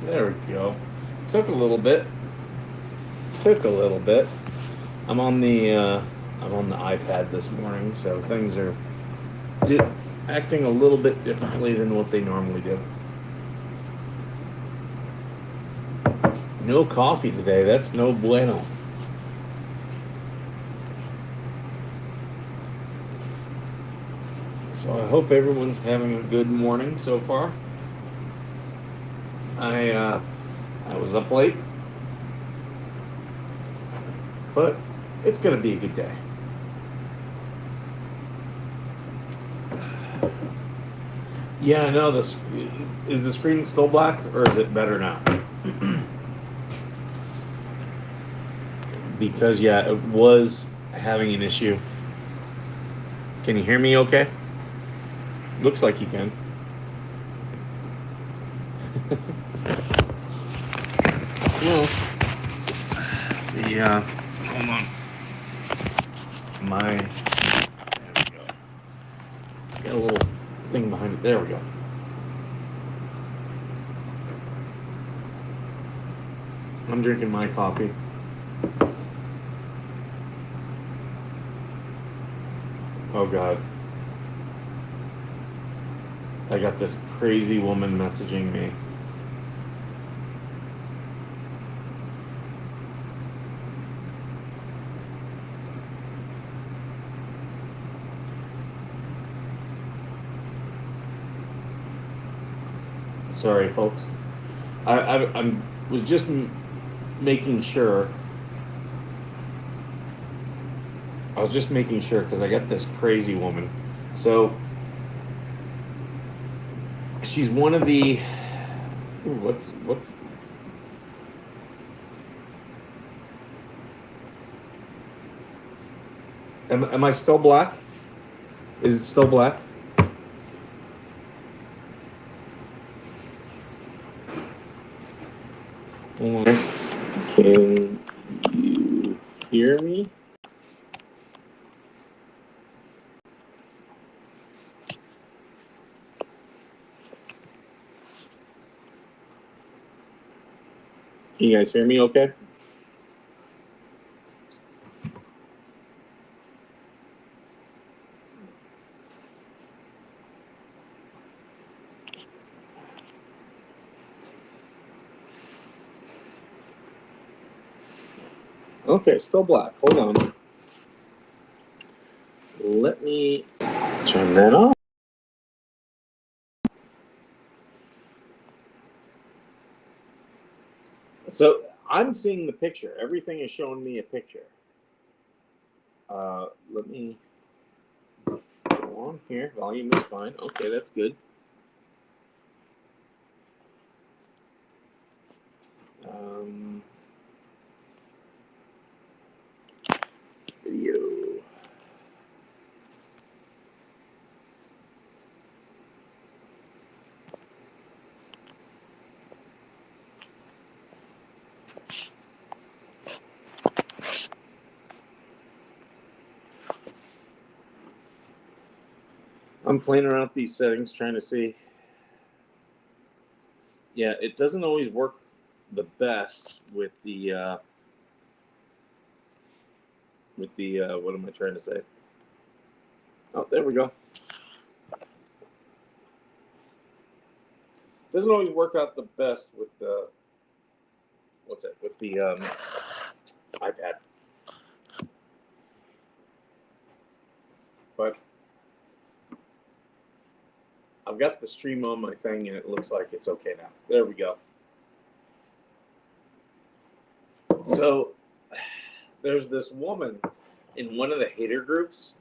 There we go. Took a little bit. I'm on the iPad this morning, so things are acting a little bit differently than what they normally do. No coffee today. That's no bueno. So I hope everyone's having a good morning so far. I was up late, but it's gonna be a good day. Yeah, I know this. Is the screen still black, or is it better now? Because yeah, it was having an issue. Can you hear me okay? Looks like you can. Well, hold on. There we go. Got a little thing behind it. There we go. I'm drinking my coffee. Oh God. I got this crazy woman messaging me. Sorry, folks. I was just making sure. I was just making sure because I got this crazy woman. So she's one of the. Ooh, what? Am I still black? Is it still black? Hold on. Can you hear me? Can you guys hear me okay? Okay, still black. Hold on. Let me turn that off. So I'm seeing the picture. Everything is showing me a picture. Let me go on here. Volume is fine. Okay, that's good. Video. I'm playing around with these settings, trying to see. Yeah, it doesn't always work the best with the what am I trying to say? Oh, there we go. Doesn't always work out the best with the iPad. But I've got the stream on my thing, and it looks like it's okay now. There we go. So there's this woman in one of the hater groups.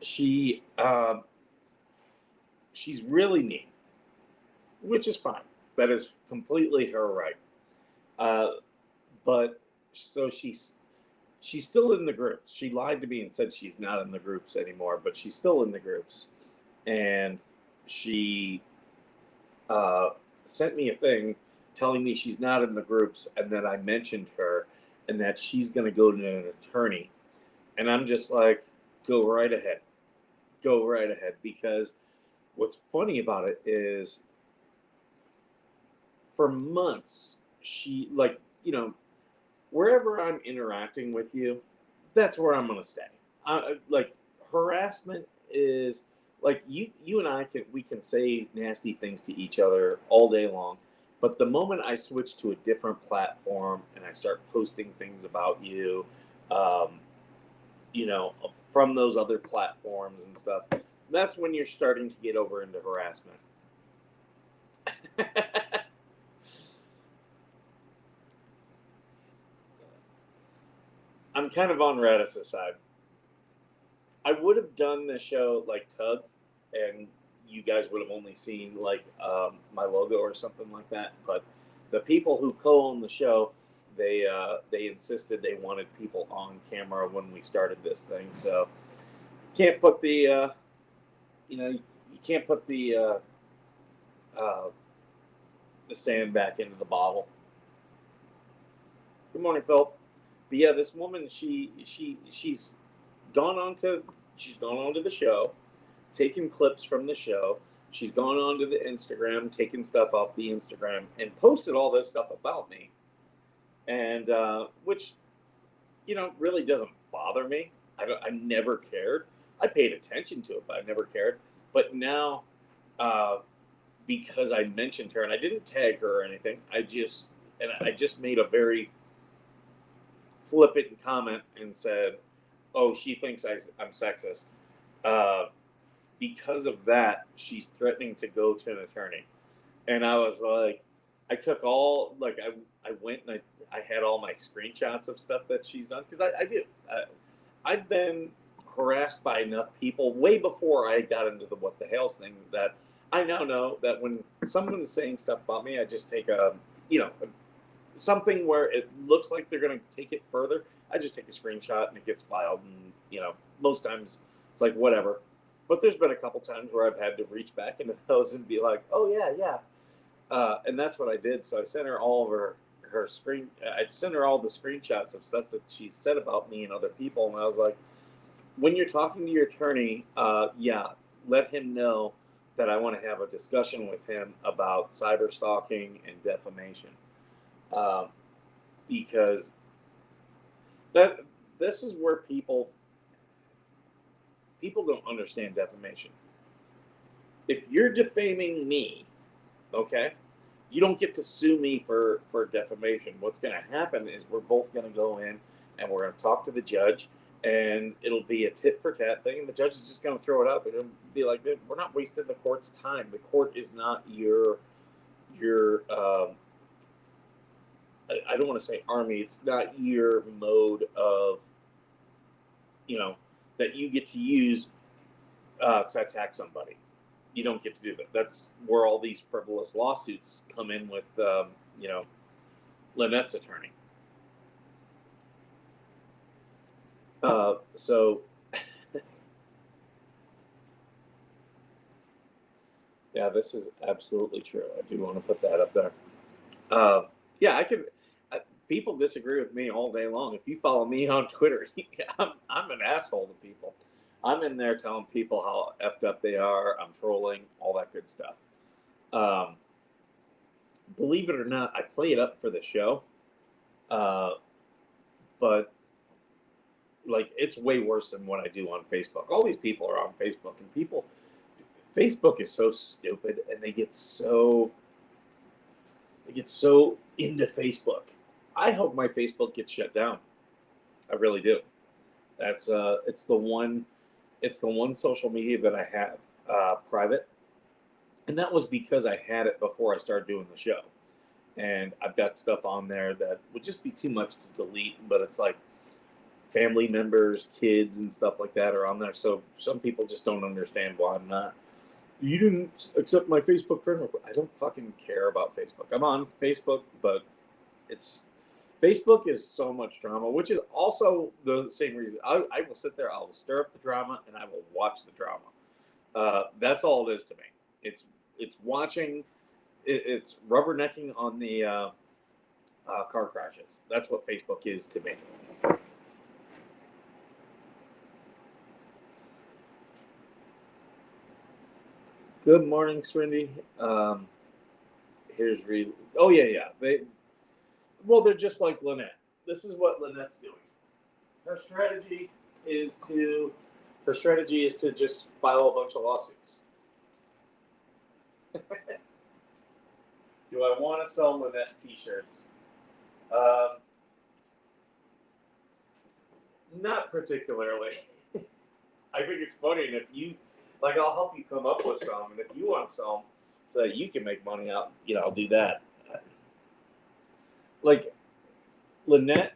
She's really mean, which is fine. That is completely her right. But so she's still in the groups. She lied to me and said she's not in the groups anymore, but she's still in the groups. And she sent me a thing telling me she's not in the groups and that I mentioned her and that she's going to go to an attorney. And I'm just like, go right ahead. Go right ahead. Because what's funny about it is for months, she, like, wherever I'm interacting with you, that's where I'm going to stay. Like, harassment is like you and I can say nasty things to each other all day long, but the moment I switch to a different platform and I start posting things about you, um, from those other platforms and stuff, that's when you're starting to get over into harassment. I'm kind of on Radis's side. I would have done the show like Tug, and you guys would have only seen like my logo or something like that. But the people who co-own the show, they insisted they wanted people on camera when we started this thing. So can't put you can't put uh, the sand back into the bottle. Good morning, Phil. But yeah, this woman, gone on to she's gone on to the show, taken clips from the show. She's gone on to the Instagram, taken stuff off the Instagram, and posted all this stuff about me, and which really doesn't bother me. I never cared. I paid attention to it, but I never cared. But now, uh, because I mentioned her and I didn't tag her or anything, I just made a very flippant comment and said, "Oh, she thinks I'm sexist." Uh, because of that, she's threatening to go to an attorney. And I was like, I took all like I went and I had all my screenshots of stuff that she's done because I do. I've been harassed by enough people way before I got into the what the hell's thing that I now know that when someone's saying stuff about me, I just take something where it looks like they're going to take it further. I just take a screenshot and it gets filed, and most times it's like whatever. But there's been a couple times where I've had to reach back into those and be like, "Oh yeah, yeah," and that's what I did. So I sent her all of her screen. I sent her all the screenshots of stuff that she said about me and other people, and I was like, "When you're talking to your attorney, yeah, let him know that I want to have a discussion with him about cyber stalking and defamation, um, because that this is where people don't understand defamation. If you're defaming me, okay, you don't get to sue me for defamation. What's going to happen is we're both going to go in and we're going to talk to the judge, and it'll be a tit for tat thing. And the judge is just going to throw it out. They're going to be like, "We're not wasting the court's time. The court is not your I don't want to say army. It's not your mode of that you get to use to attack somebody. You don't get to do that. That's where all these frivolous lawsuits come in with, Lynette's attorney. So, yeah, this is absolutely true. I do want to put that up there. Yeah, I could. People disagree with me all day long. If you follow me on Twitter, I'm an asshole to people. I'm in there telling people how effed up they are. I'm trolling, all that good stuff. Um, Believe it or not, I play it up for the show, uh, but like it's way worse than what I do on Facebook. All these people are on Facebook, and Facebook is so stupid, and they get so into Facebook. I hope my Facebook gets shut down. I really do. That's it's the one social media that I have private, and that was because I had it before I started doing the show. And I've got stuff on there that would just be too much to delete, but it's like family members, kids, and stuff like that are on there. So some people just don't understand why I'm not. You didn't accept my Facebook friend request. I don't fucking care about Facebook. I'm on Facebook, but it's Facebook is so much drama, which is also the same reason. I will sit there, I will stir up the drama, and I will watch the drama. That's all it is to me. It's watching. It's rubbernecking on the car crashes. That's what Facebook is to me. Good morning, Swindy. Here's Reed. Oh yeah. They're just like Lynette. This is what Lynette's doing. Her strategy is to her strategy is to just file a bunch of lawsuits. Do I want to sell Lynette T-shirts? Um, Not particularly. I think it's funny, and if you like, I'll help you come up with some, and if you want to sell them so that you can make money out, I'll do that. Like Lynette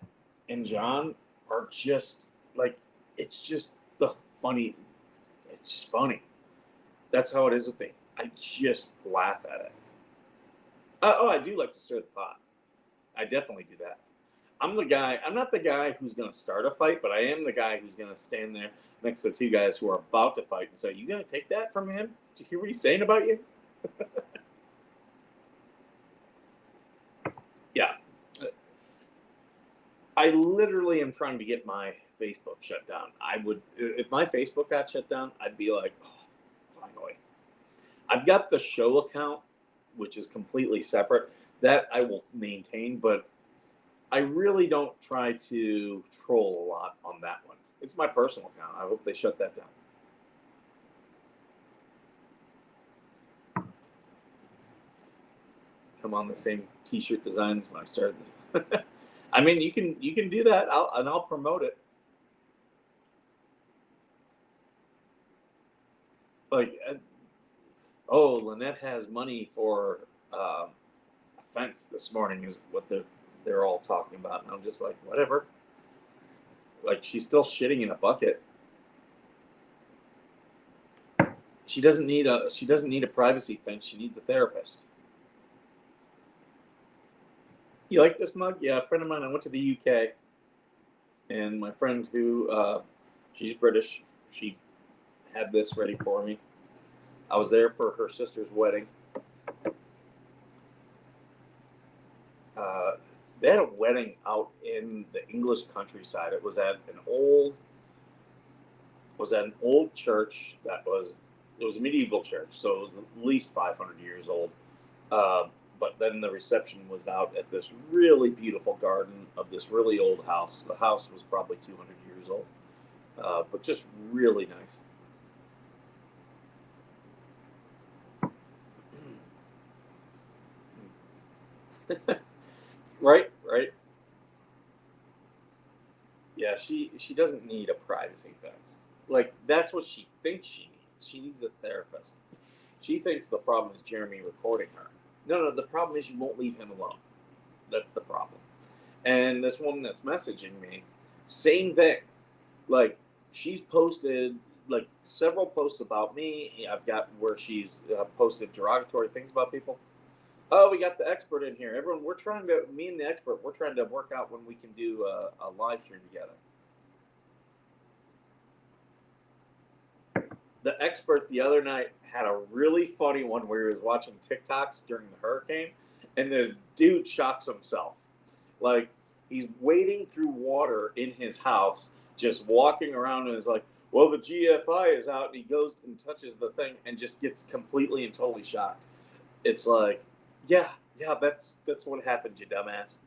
and John are just like, it's just the funny. It's just funny. That's how it is with me. I just laugh at it. I do like to stir the pot. I definitely do that. I'm the guy. I'm not the guy who's going to start a fight, but I am the guy who's going to stand there next to two guys who are about to fight and say, "You going to take that from him? Did you hear what he's saying about you?" Yeah. I literally am trying to get my Facebook shut down. I would, if my Facebook got shut down, I'd be like, oh, finally. I've got the show account, which is completely separate. That I will maintain, but I really don't try to troll a lot on that one. It's my personal account. I hope they shut that down. Come on, the same T-shirt designs when I started. I mean, you can do that. I'll promote it. Like, oh, Lynette has money for a fence this morning is what they're all talking about, and I'm just like, whatever. Like, she's still shitting in a bucket. She doesn't need a privacy fence. She needs a therapist. You like this mug? Yeah, a friend of mine. I went to the UK, and my friend who she's British. She had this ready for me. I was there for her sister's wedding. They had a wedding out in the English countryside. It was at an old church it was a medieval church, so it was at least 500 years old. But then the reception was out at this really beautiful garden of this really old house. The house was probably 200 years old, but just really nice. Right, right. Yeah, she doesn't need a privacy fence. Like, that's what she thinks she needs. She needs a therapist. She thinks the problem is Jeremy recording her. No, the problem is you won't leave him alone. That's the problem. And this woman that's messaging me, same thing. Like, she's posted like several posts about me. I've got where she's posted derogatory things about people. Oh, we got the expert in here. Everyone, me and the expert, we're trying to work out when we can do a live stream together. The expert the other night had a really funny one where he was watching TikToks during the hurricane, and the dude shocks himself. Like, he's wading through water in his house, just walking around, and is like, well, the GFI is out, and he goes and touches the thing and just gets completely and totally shocked. It's like, yeah, that's what happened, you dumbass.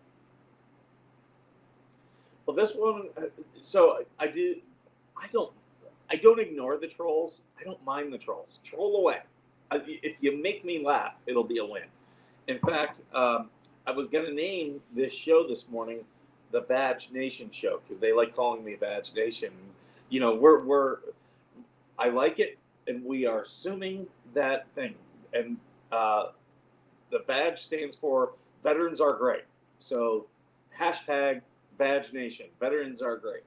Well, this one, so I don't. I don't ignore the trolls. I don't mind the trolls. Troll away. If you make me laugh, it'll be a win. In fact, I was going to name this show this morning the Badge Nation Show because they like calling me Badge Nation. You know, I like it, and we are assuming that thing. And the badge stands for Veterans Are Great. So hashtag Badge Nation. Veterans are great.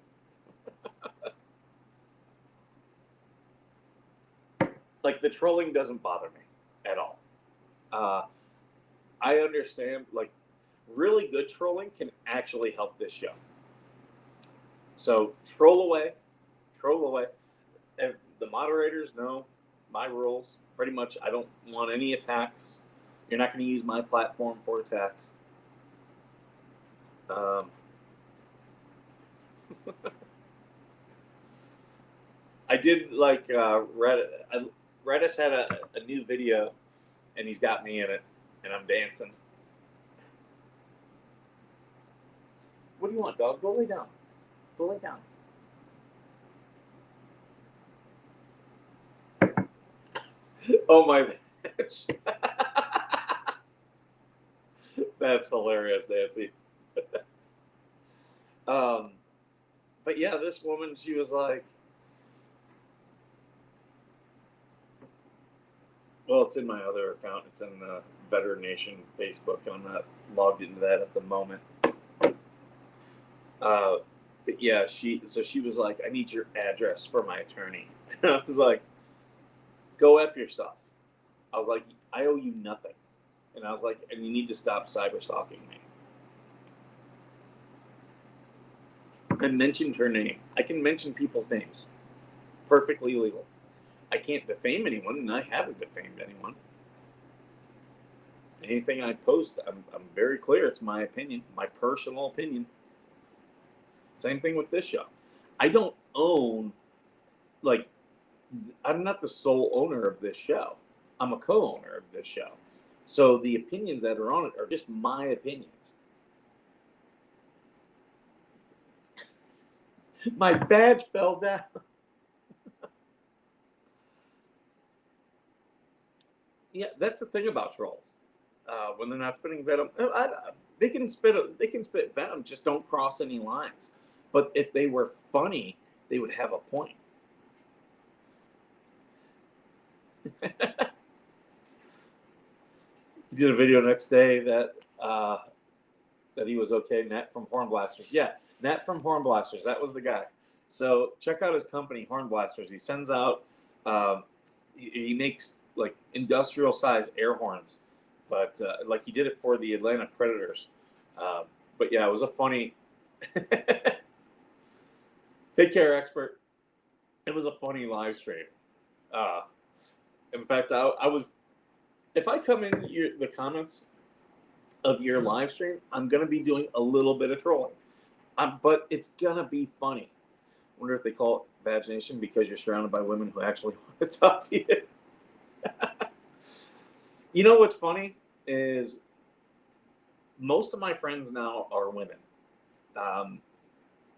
Like, the trolling doesn't bother me at all. I understand, like, really good trolling can actually help this show. So troll away. And the moderators know my rules. Pretty much, I don't want any attacks. You're not going to use my platform for attacks. I did like Redis had a new video, and he's got me in it, and I'm dancing. What do you want, dog? Go lay down. Go lay down. Oh my gosh. That's hilarious, Nancy. But yeah, this woman, she was like, well, it's in my other account. It's in the Better Nation Facebook, and I'm not logged into that at the moment. But yeah, she was like, I need your address for my attorney. And I was like, go F yourself. I was like, I owe you nothing. And I was like, and you need to stop cyber stalking me. I mentioned her name. I can mention people's names. Perfectly legal. I can't defame anyone, and I haven't defamed anyone. Anything I post, I'm very clear. It's my opinion, my personal opinion. Same thing with this show. I don't own, like, I'm not the sole owner of this show. I'm a co-owner of this show. So the opinions that are on it are just my opinions. My badge fell down. Yeah, that's the thing about trolls. When they're not spitting venom, they can spit venom. Just don't cross any lines. But if they were funny, they would have a point. He did a video next day that he was okay. Nat from Horn Blasters. Yeah, Nat from Horn Blasters. That was the guy. So check out his company, Horn Blasters. He sends out, he makes like industrial size air horns, but like he did it for the Atlanta Predators. But yeah, it was a funny. Take care, expert. It was a funny live stream. In fact, I was. If I come in the comments of your live stream, I'm gonna be doing a little bit of trolling, but it's gonna be funny. Wonder if they call it Badge Nation because you're surrounded by women who actually want to talk to you. You know what's funny is most of my friends now are women.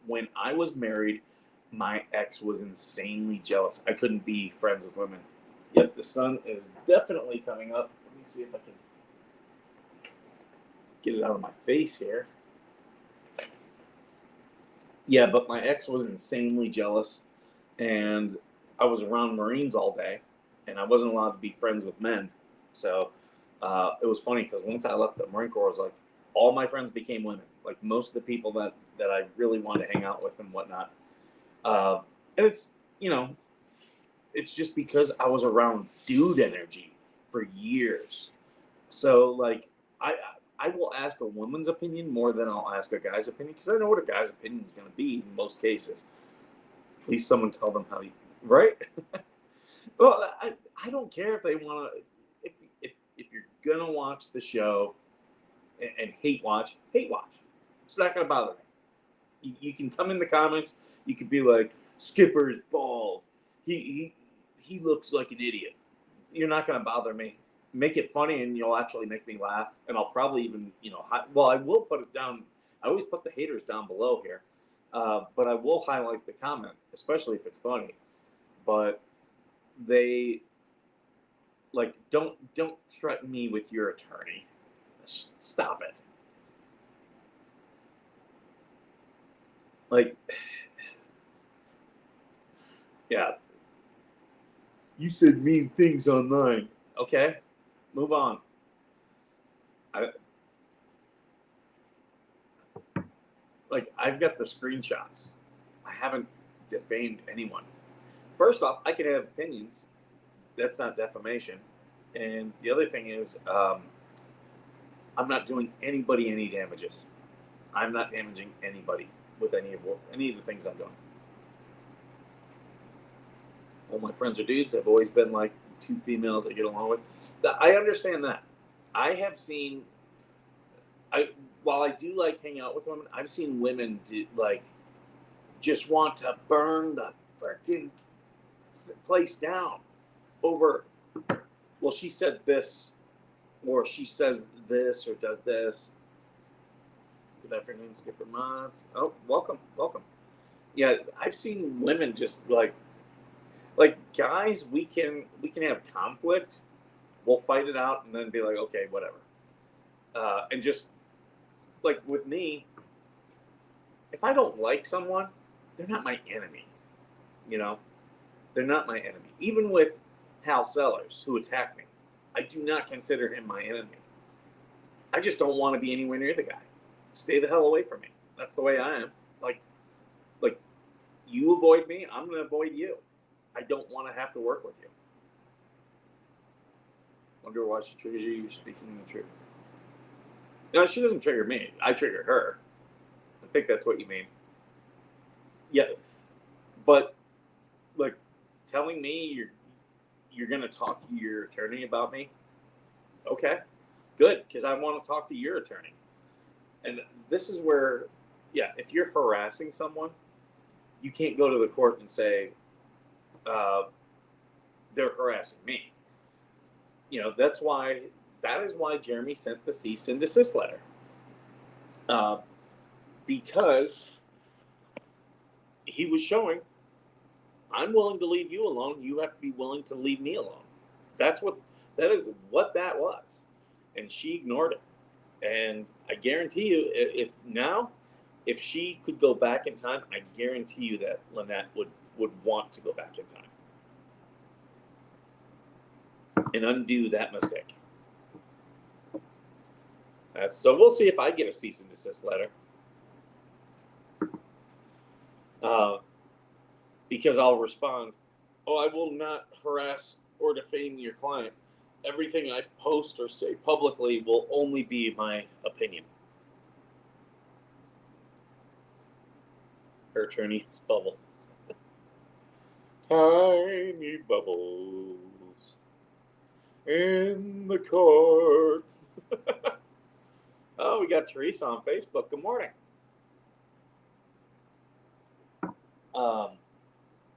When I was married, my ex was insanely jealous. I couldn't be friends with women. Yep, the sun is definitely coming up. Let me see if I can get it out of my face here. Yeah, but my ex was insanely jealous, and I was around Marines all day, and I wasn't allowed to be friends with men. So it was funny because once I left the Marine Corps, I was like, all my friends became women. Like most of the people that I really wanted to hang out with and whatnot. And it's, it's just because I was around dude energy for years. So like I will ask a woman's opinion more than I'll ask a guy's opinion because I know what a guy's opinion is going to be in most cases. Please someone tell them how you, right? Well, I don't care if they want to, if you're going to watch the show and hate watch. It's not going to bother me. You can come in the comments. You could be like, Skipper's bald. He looks like an idiot. You're not going to bother me. Make it funny, and you'll actually make me laugh. And I'll probably even, I will put it down. I always put the haters down below here. But I will highlight the comment, especially if it's funny. but they like don't threaten me with your attorney. Stop it. Like, yeah, you said mean things online. Okay, move on. I I've got the screenshots. I haven't defamed anyone. First off, I can have opinions. That's not defamation. And the other thing is, I'm not doing anybody any damages. I'm not damaging anybody with any of the things I'm doing. All my friends are dudes. I've always been like two females I get along with. I understand that. I have seen. While I do like hang out with women, I've seen women just want to burn the freaking place down over. Well, she said this, or she says this, or does this. Good afternoon, Skipper Mods. Oh, welcome. Yeah, I've seen women just like guys. We can have conflict. We'll fight it out and then be like, okay, whatever. And just like with me, if I don't like someone, they're not my enemy. You know, they're not my enemy. Even with Hal Sellers, who attacked me, I do not consider him my enemy. I just don't want to be anywhere near the guy. Stay the hell away from me. That's the way I am. Like you avoid me, I'm going to avoid you. I don't want to have to work with you. Wonder why she triggers you. You're speaking the truth. No, she doesn't trigger me. I trigger her. I think that's what you mean. Yeah, but like telling me you're going to talk to your attorney about me. Okay, good, because I want to talk to your attorney. And this is where, yeah, if you're harassing someone, you can't go to the court and say they're harassing me. You know, that is why Jeremy sent the cease and desist letter. Because he was showing, I'm willing to leave you alone. You have to be willing to leave me alone. That is what that was. And she ignored it. And I guarantee you, if she could go back in time, I guarantee you that Lynette would want to go back in time and undo that mistake. So we'll see if I get a cease and desist letter. Because I'll respond, oh, I will not harass or defame your client. Everything I post or say publicly will only be my opinion. Her attorney is Bubble. Tiny bubbles in the court. Oh, we got Teresa on Facebook. Good morning.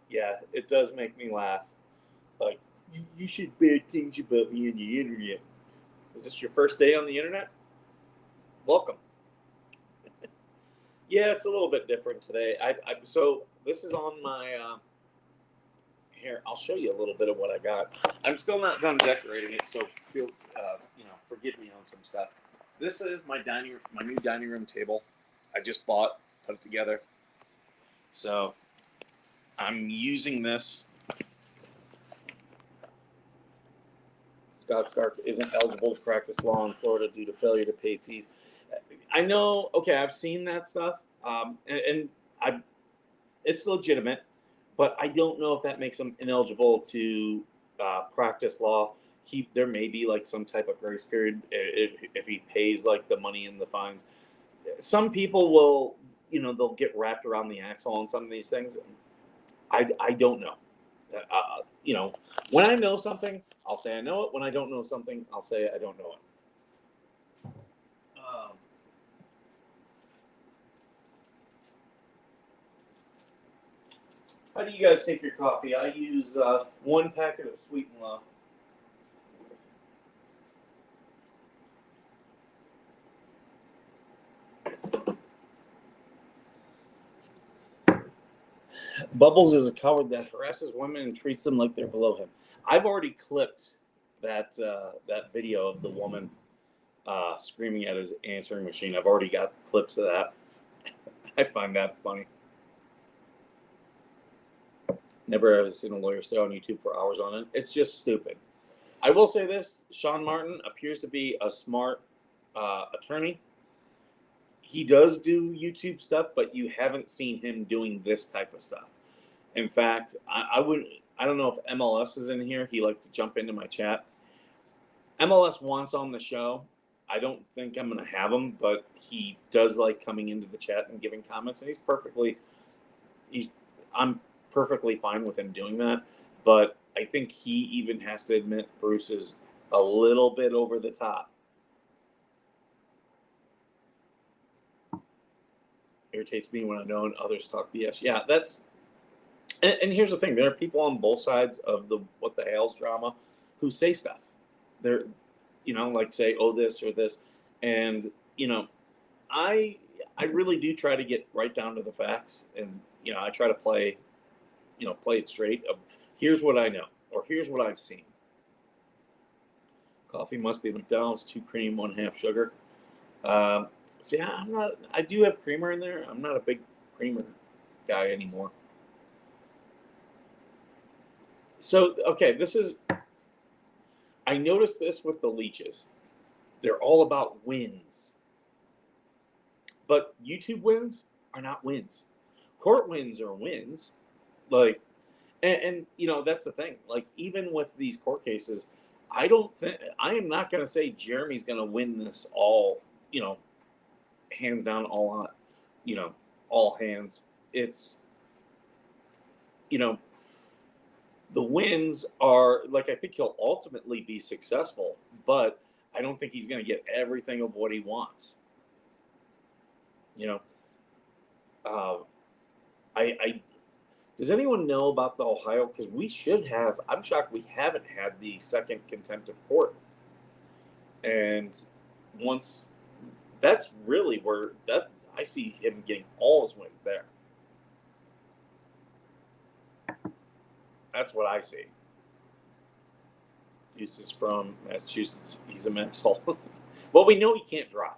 Yeah, it does make me laugh. Like, you should bad things about me on the internet. Is this your first day on the internet? Welcome. Yeah, it's a little bit different today. So this is on my here. I'll show you a little bit of what I got. I'm still not done decorating it, so forgive me on some stuff. This is my new dining room table. I just bought, put it together. So I'm using this. Scott Stark isn't eligible to practice law in Florida due to failure to pay fees. I know. Okay, I've seen that stuff, it's legitimate, but I don't know if that makes him ineligible to practice law. There may be like some type of grace period if he pays like the money and the fines. Some people will, they'll get wrapped around the axle on some of these things. I don't know. When I know something, I'll say I know it. When I don't know something, I'll say I don't know it. How do you guys take your coffee? I use 1 packet of Sweet and Low. Bubbles is a coward that harasses women and treats them like they're below him. I've already clipped that video of the woman screaming at his answering machine. I've already got clips of that. I find that funny. Never have seen a lawyer stay on YouTube for hours on it. It's just stupid. I will say this: Sean Martin appears to be a smart attorney. He does do YouTube stuff, but you haven't seen him doing this type of stuff. In fact, I wouldn't. I don't know if MLS is in here. He likes to jump into my chat. MLS wants on the show. I don't think I'm going to have him, but he does like coming into the chat and giving comments, and I'm perfectly fine with him doing that. But I think he even has to admit Bruce is a little bit over the top. Irritates me when I know and others talk BS. Yeah, and here's the thing: there are people on both sides of the what the hell's drama who say stuff. They're, like say, oh, this or this, and I really do try to get right down to the facts, and I try to play it straight. Here's what I know, or here's what I've seen. Coffee must be McDonald's, 2 cream, 1/2 sugar. See, I'm not. I do have creamer in there. I'm not a big creamer guy anymore. So, okay, I noticed this with the leeches. They're all about wins. But YouTube wins are not wins. Court wins are wins. Like, and that's the thing. Like, even with these court cases, I am not going to say Jeremy's going to win this all, hands down, all hands. It's, the wins are like, I think he'll ultimately be successful, but I don't think he's going to get everything of what he wants. Does anyone know about the Ohio? Because we should have. I'm shocked we haven't had the second contempt of court. And once, that's really where I see him getting all his wins there. That's what I see. Deuce is from Massachusetts. He's a asshole. Well, we know he can't drive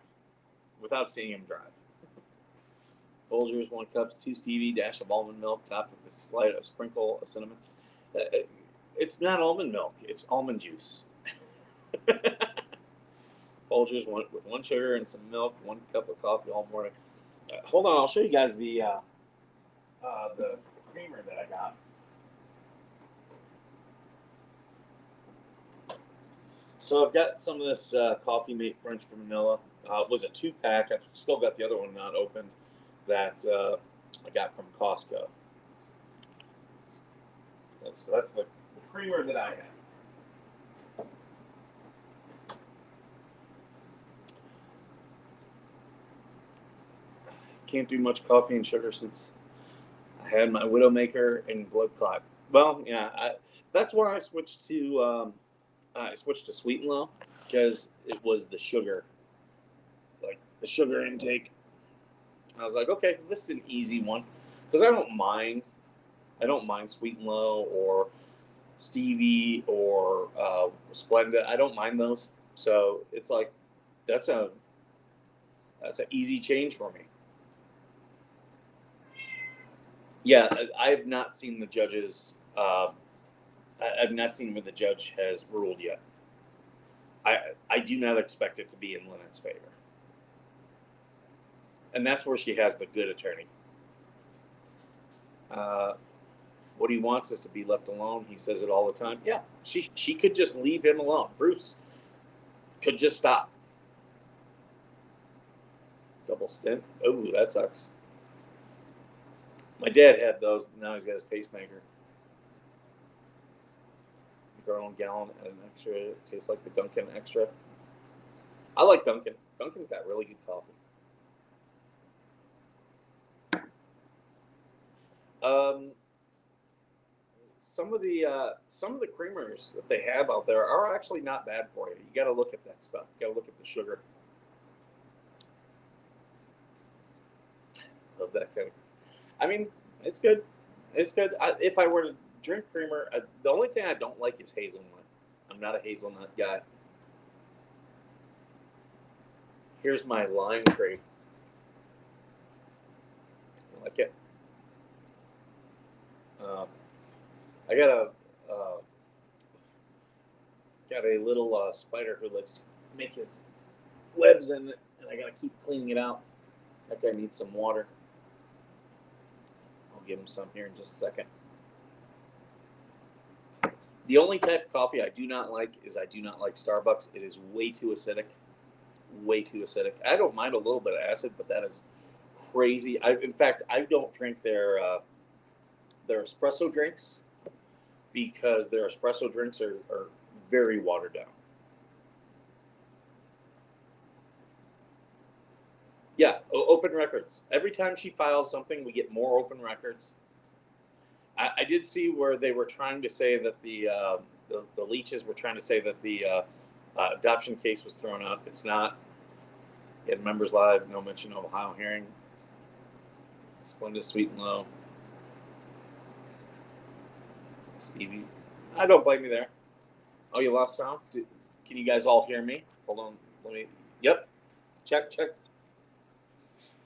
without seeing him drive. Folgers, 1 cup, 2 stevie, dash of almond milk, top with a sprinkle of cinnamon. It's not almond milk. It's almond juice. Folgers, with 1 sugar and some milk, 1 cup of coffee all morning. Hold on, I'll show you guys the creamer that I got. So I've got some of this Coffee Mate French Vanilla. It was a 2-pack. I've still got the other one not opened that I got from Costco. So that's the creamer that I have. Can't do much coffee and sugar since I had my Widowmaker and blood clot. Well, yeah, that's why I switched to Sweet and Low, because it was the sugar, like the sugar intake. I was like, okay, this is an easy one, because I don't mind Sweet and Low or Stevie or Splenda. I don't mind those. So it's like that's an easy change for me. Yeah, I have not seen the judges. I've not seen where the judge has ruled yet. I do not expect it to be in Lynette's favor. And that's where she has the good attorney. What he wants is to be left alone. He says it all the time. Yeah, she could just leave him alone. Bruce could just stop. Double stint. Oh, that sucks. My dad had those. Now he's got his pacemaker. Our own gallon and an extra. It tastes like the Dunkin' Extra. I like Dunkin'. Dunkin's got really good coffee. Some of the creamers that they have out there are actually not bad for you. You got to look at that stuff. You got to look at the sugar. Love that kind of. I mean, it's good. It's good. If I were to drink creamer, the only thing I don't like is hazelnut. I'm not a hazelnut guy. Here's my lime tree. I like it. Uh, I uh, got a little spider who likes to make his webs in it, and I gotta keep cleaning it out. That guy needs some water. I'll give him some here in just a second. The only type of coffee I do not like is I do not like Starbucks. It is way too acidic. Way too acidic. I don't mind a little bit of acid, but that is crazy. In fact, I don't drink their espresso drinks because their espresso drinks are very watered down. Yeah, open records. Every time she files something, we get more open records. I did see where they were trying to say that the leeches were trying to say that the adoption case was thrown out. It's not. He had members live, no mention of Ohio hearing. Splendid, sweet and low. Stevie, I don't blame you there. Oh, you lost sound? Can you guys all hear me? Hold on. Let me. Yep. Check, check.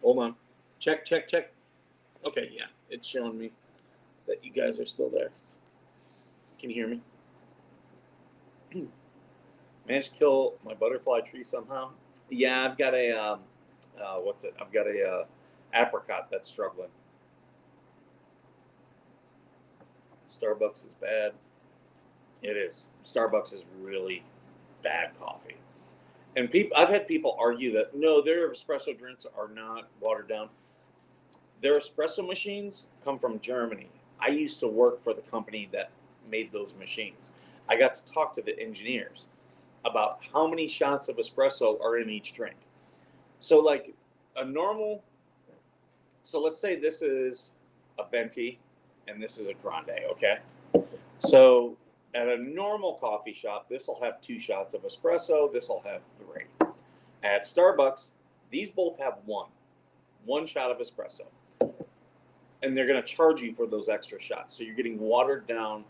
Hold on. Check, check, check. Okay, yeah. It's showing me that you guys are still there. Can you hear me? Managed to kill my butterfly tree somehow. Yeah, I've got a what's it? I've got a apricot that's struggling. Starbucks is bad. It is. Starbucks is really bad coffee. And I've had people argue that no, their espresso drinks are not watered down. Their espresso machines come from Germany. I used to work for the company that made those machines. I got to talk to the engineers about how many shots of espresso are in each drink. So, like a normal, so let's say this is a venti and this is a grande, okay? So, at a normal coffee shop, this will have 2 shots of espresso, this will have 3. At Starbucks, these both have one shot of espresso. And they're going to charge you for those extra shots. So you're getting watered down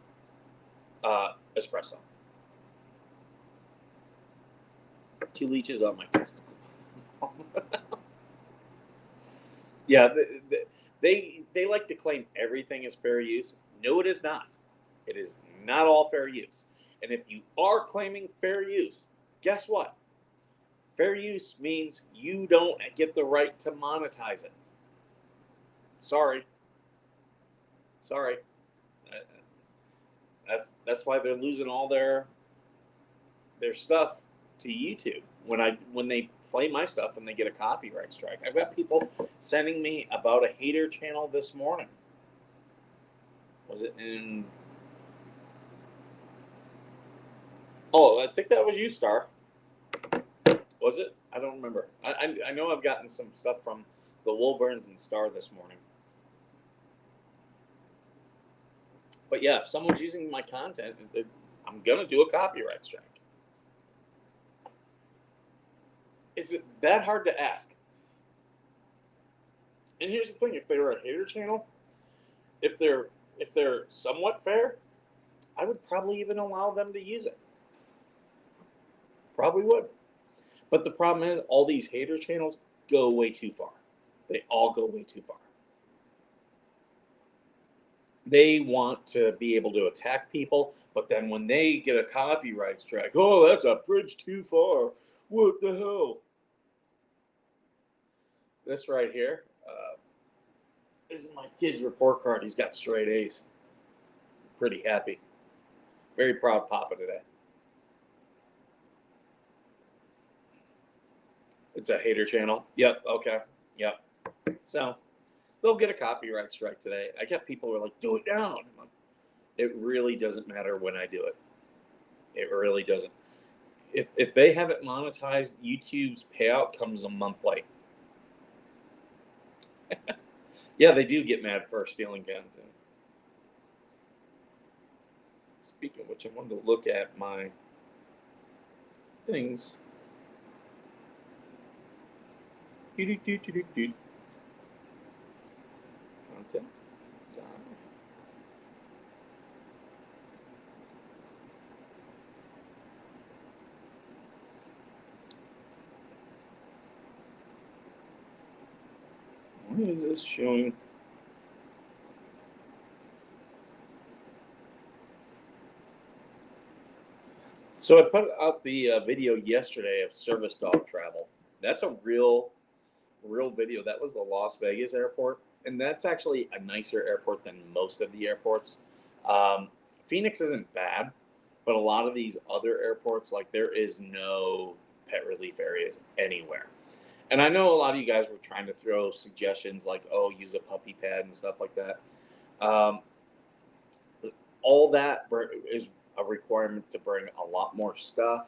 espresso. 2 leeches on my testicle. Yeah, they like to claim everything is fair use. No, it is not. It is not all fair use. And if you are claiming fair use, guess what? Fair use means you don't get the right to monetize it. Sorry. That's why they're losing all their stuff to YouTube. When they play my stuff and they get a copyright strike, I've got people sending me about a hater channel this morning. Was it in? Oh, I think that was you, Star. Was it? I don't remember. I know I've gotten some stuff from the Woolburns and Star this morning. But yeah, if someone's using my content, I'm gonna do a copyright strike. Is it that hard to ask? And here's the thing: if they were a hater channel, if they're somewhat fair, I would probably even allow them to use it. Probably would. But the problem is, all these hater channels go way too far. They all go way too far. They want to be able to attack people, but then when they get a copyright strike, oh, that's a bridge too far. What the hell? This right here, this is my kid's report card. He's got straight A's. Pretty happy. Very proud papa today. It's a hater channel. Yep. Okay. Yep. So they'll get a copyright strike today. I got people who are like, do it now. Like, it really doesn't matter when I do it. It really doesn't. If they have it monetized, YouTube's payout comes a month late. Yeah, they do get mad for stealing content. Speaking of which, I wanted to look at my things. Content. Why is this showing? So I put out the video yesterday of service dog travel. That's a real video. That was the Las Vegas airport, and that's actually a nicer airport than most of the airports. Um, Phoenix isn't bad, but a lot of these other airports, like there is no pet relief areas anywhere. And I know a lot of you guys were trying to throw suggestions like, oh, use a puppy pad and stuff like that. Um, all that is a requirement to bring a lot more stuff.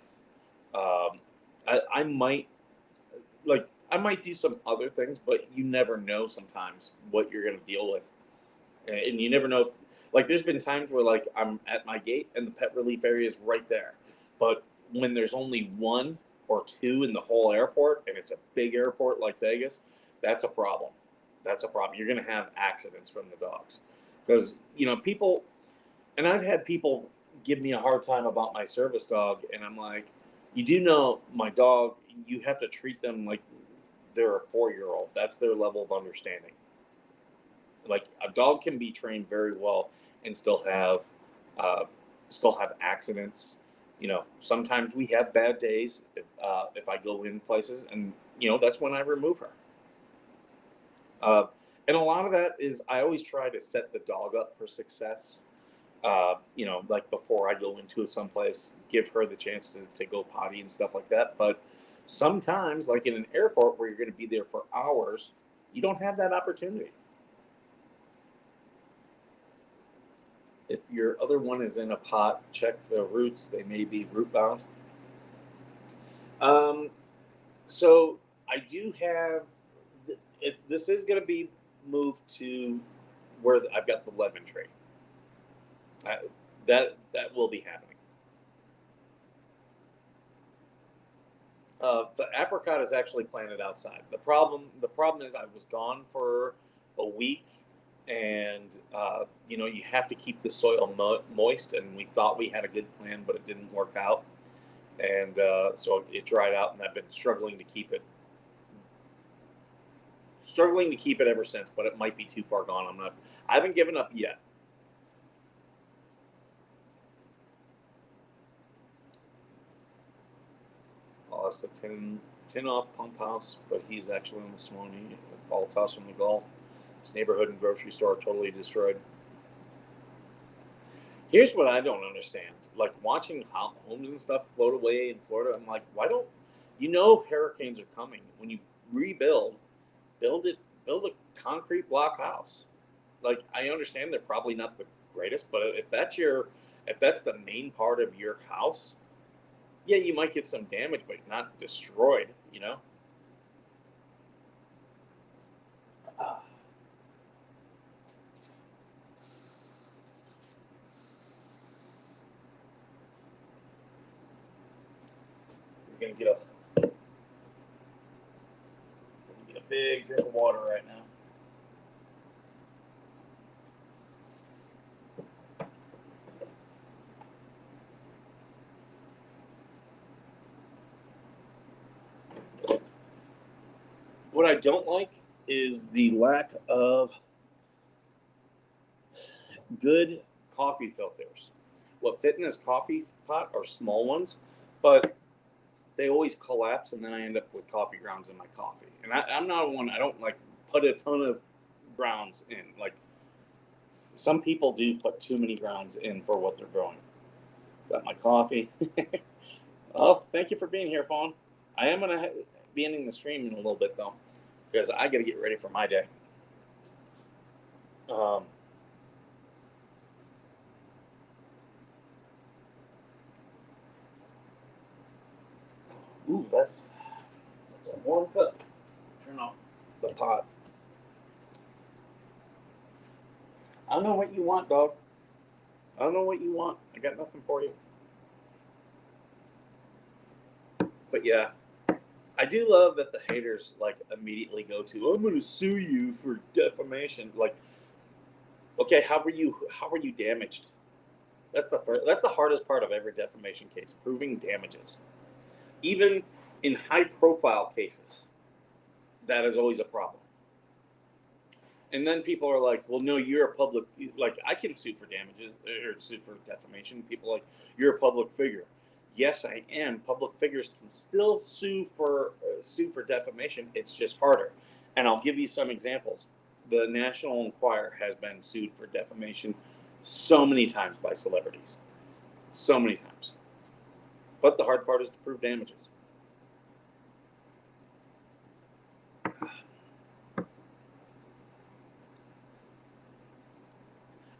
I might I might do some other things, but you never know sometimes what you're going to deal with, and you never know. Like there's been times where like I'm at my gate and the pet relief area is right there, but when there's only one or two in the whole airport and it's a big airport like Vegas, that's a problem. That's a problem. You're going to have accidents from the dogs because people, and I've had people give me a hard time about my service dog, and I'm like, you do know my dog. You have to treat them like they're a 4 year old. That's their level of understanding. Like a dog can be trained very well and uh, still have accidents. Sometimes we have bad days if I go in places, and that's when I remove her. Uh, and a lot of that is I always try to set the dog up for success. Like before I go into someplace, give her the chance to go potty and stuff like that. But sometimes, like in an airport where you're going to be there for hours, you don't have that opportunity. If your other one is in a pot, check the roots. They may be root bound. Um, so I do have, this is going to be moved to where I've got the lemon tree. Uh, that will be happening. The apricot is actually planted outside. The problem is I was gone for a week, and you have to keep the soil moist. And we thought we had a good plan, but it didn't work out, and so it dried out. And I've been struggling to keep it ever since. But it might be too far gone. I'm not. I haven't given up yet. Lost a tin off pump house, but he's actually on this morning. Ball toss from the golf. His neighborhood and grocery store totally destroyed. Here's what I don't understand. Like watching homes and stuff float away in Florida, I'm like, why don't hurricanes are coming? When you rebuild, build it, build a concrete block house. Like I understand they're probably not the greatest, but if that's the main part of your house, yeah, you might get some damage, but not destroyed. Uh, he's gonna get a big drink of water right now. What I don't like is the lack of good coffee filters. What fit in this coffee pot are small ones, but they always collapse, and then I end up with coffee grounds in my coffee. And I'm not one. I don't like put a ton of grounds in. Like some people do put too many grounds in for what they're growing. Got my coffee. Well, thank you for being here, phone. I am gonna be ending the stream in a little bit though, because I got to get ready for my day. Um, ooh, that's a warm cup. Turn off the pot. I don't know what you want, dog. I don't know what you want. I got nothing for you. But yeah, I do love that the haters like immediately go to, "I'm going to sue you for defamation." Like, okay, how were you damaged? That's the hardest part of every defamation case, proving damages. Even in high profile cases, that is always a problem. And then people are like, well, no, you're a public, like, I can sue for damages or sue for defamation. People are like, you're a public figure. Yes, I am. Public figures can still sue for defamation. It's just harder. And I'll give you some examples. The National Enquirer has been sued for defamation so many times by celebrities. So many times. But the hard part is to prove damages.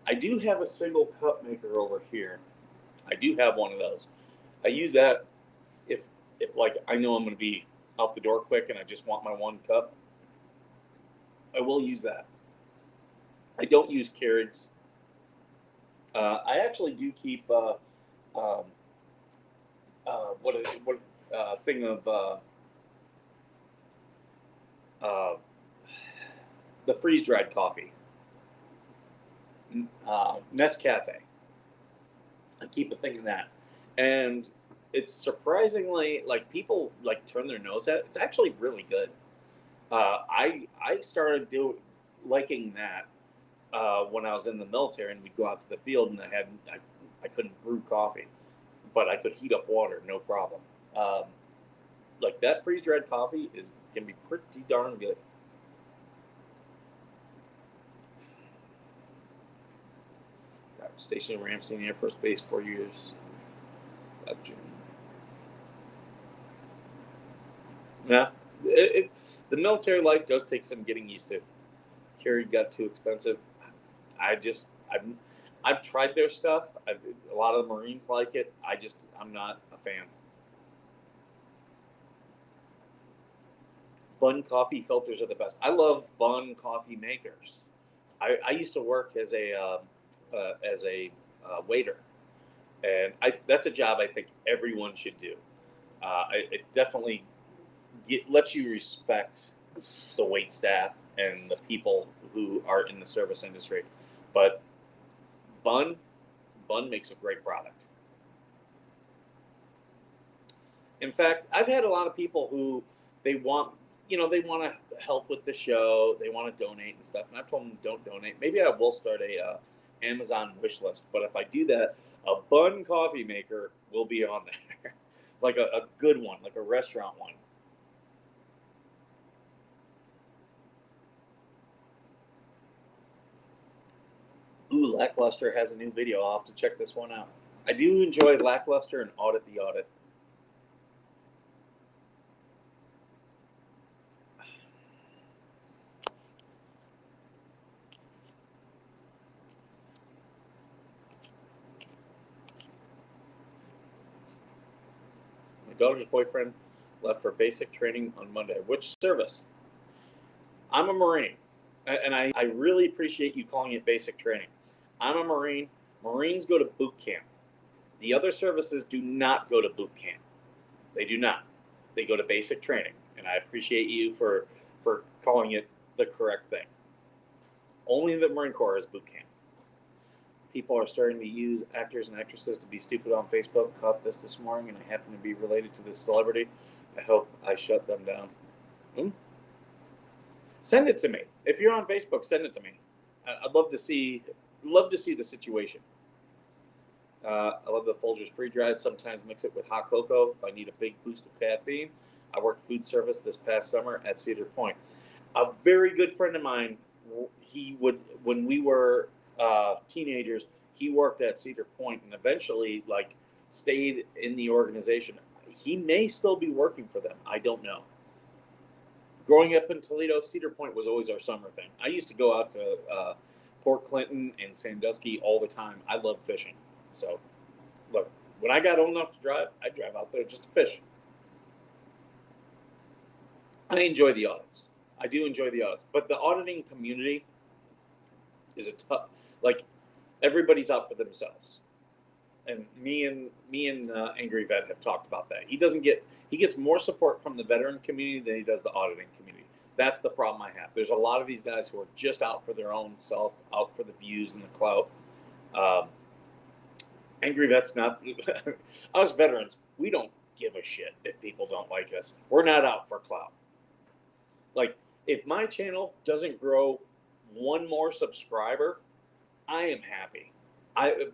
I do have a single cup maker over here. I do have one of those. I use that if like I know I'm going to be out the door quick and I just want my one cup. I will use that. I don't use Keurigs. I actually do keep um, what thing of uh, the freeze dried coffee, Nescafe. I keep a thing of that, and it's surprisingly like people like turn their nose at it. It's actually really good. I started liking that when I was in the military, and we'd go out to the field, and I couldn't brew coffee, but I could heat up water, no problem. Um, like that freeze dried coffee can be pretty darn good. Stationed at Ramsey Air Force Base 4 years. Yeah, the military life does take some getting used to. Carry got too expensive. I just I've tried their stuff. A lot of the Marines like it. I'm not a fan. Bun coffee filters are the best. I love bun coffee makers. I used to work as a waiter, and that's a job I think everyone should do. It definitely lets you respect the wait staff and the people who are in the service industry. But bun bun makes a great product. In fact, I've had a lot of people who they want they want to help with the show, they want to donate and stuff, and I've told them don't donate. Maybe I will start a Amazon wish list, but if I do that, a bun coffee maker will be on there, like a good one, like a restaurant one. Ooh, Lackluster has a new video. I'll have to check this one out. I do enjoy Lackluster and Audit the Audit. My daughter's boyfriend left for basic training on Monday. Which service? I'm a Marine, and I really appreciate you calling it basic training. I'm a Marine. Marines go to boot camp. The other services do not go to boot camp. They do not. They go to basic training, and I appreciate you for calling it the correct thing. Only the Marine Corps is boot camp. People are starting to use actors and actresses to be stupid on Facebook. Caught this morning, and I happen to be related to this celebrity. I hope I shut them down. Hmm? Send it to me. If you're on Facebook, send it to me. I'd love to see the situation. I love the Folgers free dried. Sometimes mix it with hot cocoa if I need a big boost of caffeine. I worked food service this past summer at Cedar Point. A very good friend of mine, when we were teenagers, he worked at Cedar Point and eventually like stayed in the organization. He may still be working for them. I don't know. Growing up in Toledo, Cedar Point was always our summer thing. I used to go out to Port Clinton and Sandusky all the time. I love fishing. So, look, when I got old enough to drive, I drive out there just to fish. I enjoy the audits. I do enjoy the audits, but the auditing community is a tough. Like everybody's out for themselves, and me and Angry Vet have talked about that. He gets more support from the veteran community than he does the auditing community. That's the problem I have. There's a lot of these guys who are just out for their own self, out for the views and the clout. Um, Angry Vet's not. Us veterans, we don't give a shit if people don't like us. We're not out for clout. Like, if my channel doesn't grow one more subscriber, I am happy. I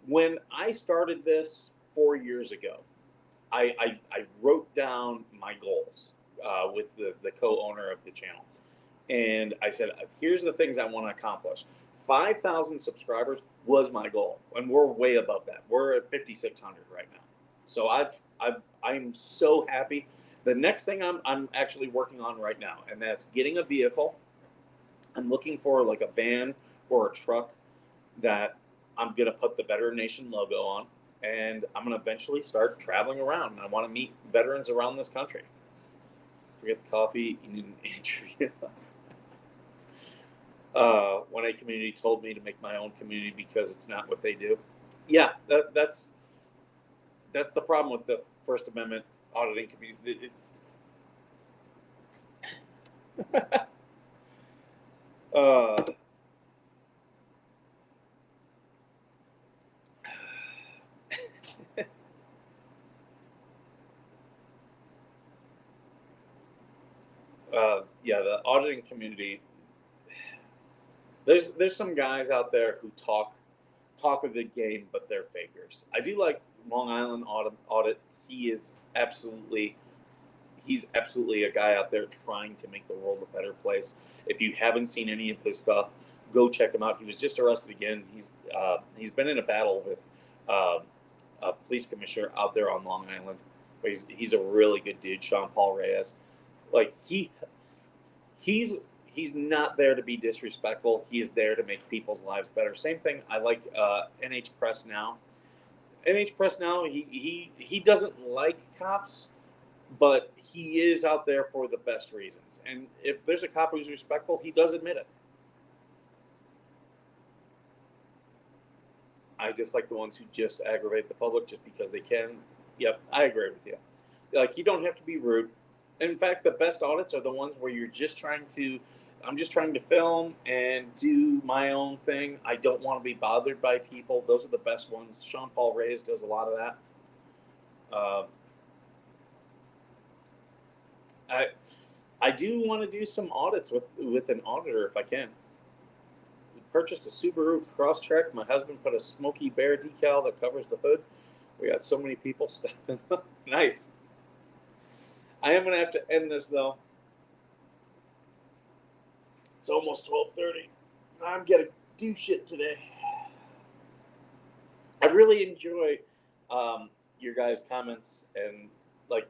When I started this 4 years ago, I wrote down my goals with the co-owner of the channel, and I said, "Here's the things I want to accomplish." 5,000 subscribers was my goal, and we're way above that. We're at 5,600 right now. So I'm so happy. The next thing I'm actually working on right now, and that's getting a vehicle. I'm looking for like a van or a truck that I'm gonna put the Veteran Nation logo on, and I'm gonna eventually start traveling around. And I want to meet veterans around this country. Forget the coffee. You need an entry. When a community told me to make my own community because it's not what they do. Yeah, that's the problem with the First Amendment auditing community. Uh, yeah, the auditing community. There's some guys out there who talk a good game, but they're fakers. I do like Long Island audit. He is absolutely he's absolutely a guy out there trying to make the world a better place. If you haven't seen any of his stuff, go check him out. He was just arrested again. He's been in a battle with uh, a police commissioner out there on Long Island. But he's a really good dude, Sean Paul Reyes. Like he's he's not there to be disrespectful. He is there to make people's lives better. Same thing. I like NH Press Now. NH Press Now. He doesn't like cops, but he is out there for the best reasons. And if there's a cop who's respectful, he does admit it. I dislike the ones who just aggravate the public just because they can. Yep, I agree with you. Like, you don't have to be rude. In fact, the best audits are the ones where you're just trying to. I'm just trying to film and do my own thing. I don't want to be bothered by people. Those are the best ones. Sean Paul Reyes does a lot of that. Uh, I I do want to do some audits with an auditor if I can. We purchased a Subaru Crosstrek. My husband put a Smokey Bear decal that covers the hood. We got so many people stepping up. Nice. I am gonna have to end this though. It's almost 12:30. I'm gonna do shit today. I really enjoy your guys' comments and like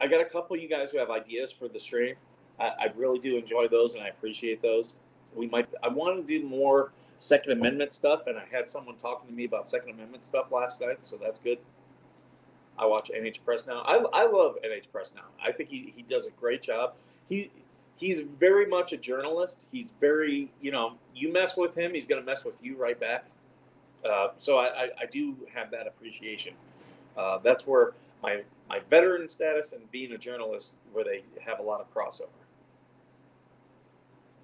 I got a couple of you guys who have ideas for the stream. I really do enjoy those and I appreciate those. I want to do more Second Amendment stuff, and I had someone talking to me about Second Amendment stuff last night, so that's good. I watch NH Press Now. I love NH Press Now. I think he does a great job. He he's very much a journalist. He's very you mess with him, he's gonna mess with you right back. So I do have that appreciation. That's where my veteran status and being a journalist where they have a lot of crossover.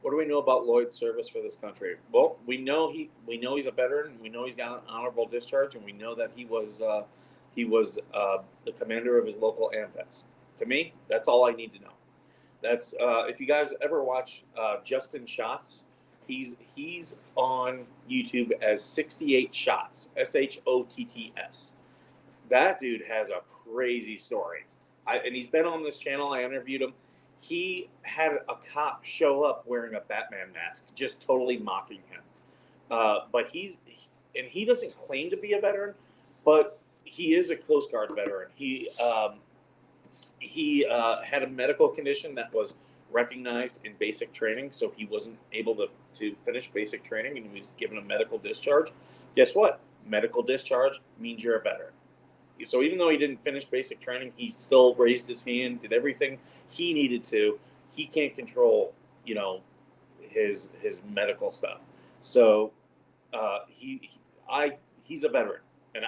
What do we know about Lloyd's service for this country? Well, we know he's a veteran. We know he's got an honorable discharge, and we know that he was the commander of his local AMVETS. To me, that's all I need to know. That's if you guys ever watch Justin Shots, he's on YouTube as 68 Shots, SHOTTS. That dude has a crazy story. And he's been on this channel. I interviewed him. He had a cop show up wearing a Batman mask, just totally mocking him. But he doesn't claim to be a veteran, but he is a Coast Guard veteran. He had a medical condition that was recognized in basic training, so he wasn't able to finish basic training, and he was given a medical discharge. Guess what? Medical discharge means you're a veteran. So even though he didn't finish basic training, he still raised his hand, did everything he needed to. He can't control, his medical stuff. So he's a veteran, and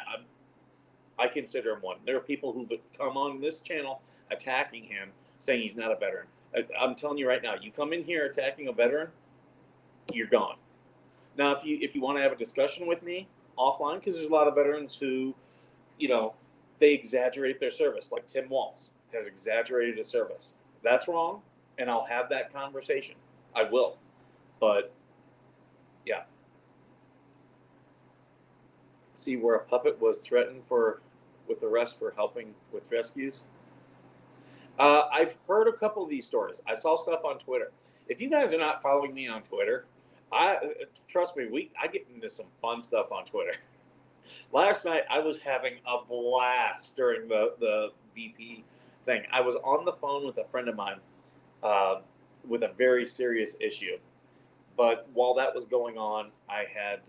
I consider him one. There are people who've come on this channel attacking him, saying he's not a veteran. I'm telling you right now, you come in here attacking a veteran, you're gone. Now, if you want to have a discussion with me offline, because there's a lot of veterans who, they exaggerate their service, like Tim Walz has exaggerated his service. That's wrong, and I'll have that conversation. I will. But yeah, see where a puppet was threatened with arrest for helping with rescues. I've heard a couple of these stories. I saw stuff on Twitter. If you guys are not following me on Twitter, I trust me, I get into some fun stuff on Twitter. Last night I was having a blast during the VP thing. I was on the phone with a friend of mine uh, with a very serious issue. But while that was going on, I had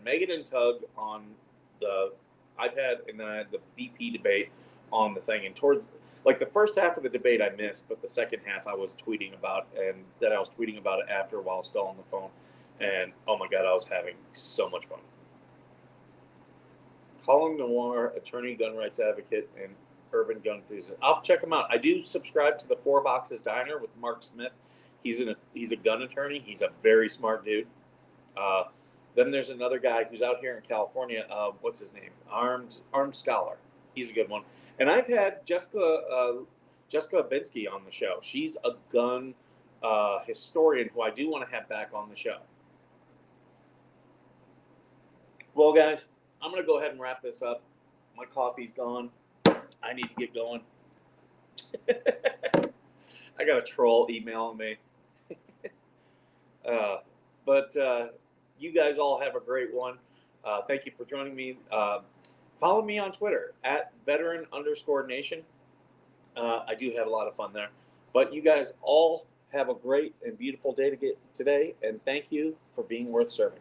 Megan and Tug on the iPad, and then I had the VP debate on the thing. And towards like the first half of the debate, I missed, but the second half I was tweeting about, and then I was tweeting about it after while still on the phone. And oh my god, I was having so much fun. Colin Noir, attorney, gun rights advocate, and urban gun enthusiast. I'll check him out. I do subscribe to the Four Boxes Diner with Mark Smith. He's a gun attorney. He's a very smart dude. Uh, then there's another guy who's out here in California. What's his name? Armed Scholar. He's a good one. And I've had Jessica Binsky on the show. She's a gun historian who I do want to have back on the show. Well, guys, I'm going to go ahead and wrap this up. My coffee's gone. I need to get going. I got a troll emailing me. But you guys all have a great one. Thank you for joining me. Follow me on Twitter at veteran_nation. I do have a lot of fun there. But you guys all have a great and beautiful day today. And thank you for being worth serving.